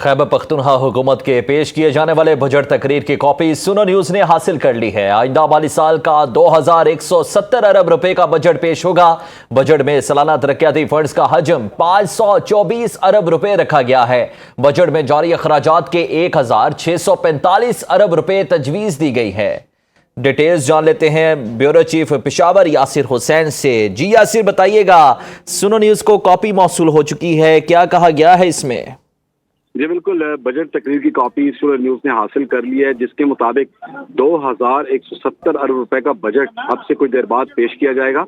खैबर पख्तूनख्वा हुकूमत के पेश किए जाने वाले बजट तकरीर की कॉपी सुनो न्यूज ने हासिल कर ली है। आइंदा माली साल का 2170 अरब रुपए का बजट पेश होगा। बजट में सालाना तरक्याती फंड्स का हजम 524 अरब रुपए रखा गया है। बजट में जारी अखराजात के 1645 अरब रुपए तजवीज दी गई है। डिटेल्स जान लेते हैं ब्यूरो चीफ पेशावर यासिर हुसैन से। जी यासिर, बताइएगा, सुनो न्यूज को कॉपी मौसूल हो चुकी है, क्या कहा गया है इसमें? जी बिल्कुल, बजट तकरीर की कॉपी सूरज न्यूज ने हासिल कर ली है, जिसके मुताबिक 2170 अरब रुपए का बजट अब से कुछ देर बाद पेश किया जाएगा।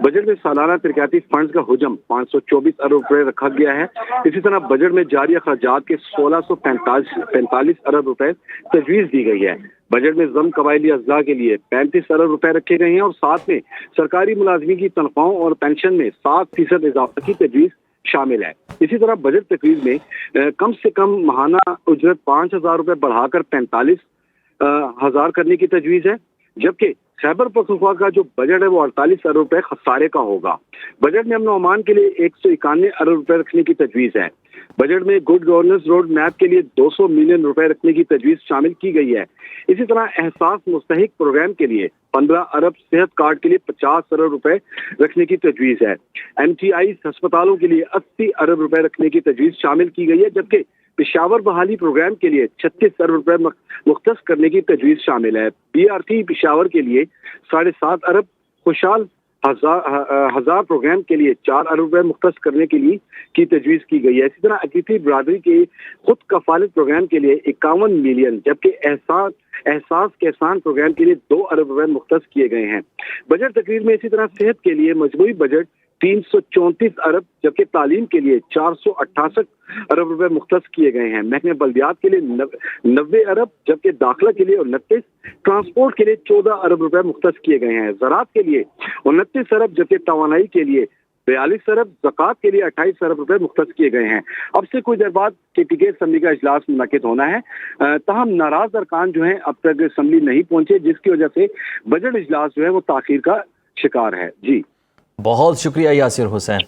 बजट में सालाना तरक्याती फंड्स का हुजम 524 अरब रुपए रखा गया है। इसी तरह बजट में जारी अखराजात के 1645 अरब रुपए तजवीज दी गई है। बजट में जम कबायली अज़्ज़ा के लिए 35 अरब रुपए रखे गए हैं और साथ में सरकारी मुलाजमीन की तनख्वाहों और पेंशन में 7% इजाफा की तजवीज शामिल है। इसी तरह बजट तकरीर में कम से कम माहाना उजरत 5,000 रुपए बढ़ाकर 45,000 करने की तजवीज है, जबकि खैबर पख्तूनख्वा का जो बजट है वो 48 अरब रुपए खसारे का होगा। बजट में अमन और अमान के लिए 191 अरब रुपए रखने की तजवीज है। बजट में गुड गवर्नेंस रोड मैप के लिए 200 मिलियन रुपए रखने की तजवीज शामिल की गई है। इसी तरह एहसास मुस्तहिक प्रोग्राम के लिए 15 अरब, सेहत कार्ड के लिए 50 अरब रुपए रखने की तजवीज है। MTI अस्पतालों के लिए 80 अरब रुपए रखने की तजवीज शामिल की गई है, जबकि पेशावर बहाली प्रोग्राम के लिए 36 अरब रुपए मुख्तस करने की तजवीज शामिल है। BRT पेशावर के लिए 7.5 अरब, खुशहाल हजार प्रोग्राम के लिए 4 अरब रुपए मुख्तस करने के लिए की तजवीज की गई है। इसी तरह अकीती बरादरी के खुद कफालत प्रोग्राम के लिए 51 मिलियन, जबकि एहसास किसान प्रोग्राम के लिए 2 अरब रुपए मुख्तस किए गए हैं। बजट तकरीर में इसी तरह सेहत के लिए मजमूई बजट 334 अरब, जबकि तालीम के लिए 468 अरब रुपए मुख्तस किए गए हैं। महकमे बल्दियात के लिए 90 अरब, जबकि दाखिला के लिए 29, ट्रांसपोर्ट के लिए 14 अरब रुपए मुख्तस किए गए हैं। ज़राअत के लिए 29 अरब, जबकि तवानाई के लिए 42 अरब, ज़कात के लिए 28 अरब रुपए मुख्तस किए गए हैं। अब से कुछ देर बाद KPK असम्बली का इजलास मुनक़िद होना है। ताहम नाराज अरकान जो हैं अब तक असम्बली नहीं पहुंचे, जिसकी वजह से बजट इजलास जो है वो ताख़ीर का शिकार है। जी बहुत शुक्रिया यासिर हुसैन।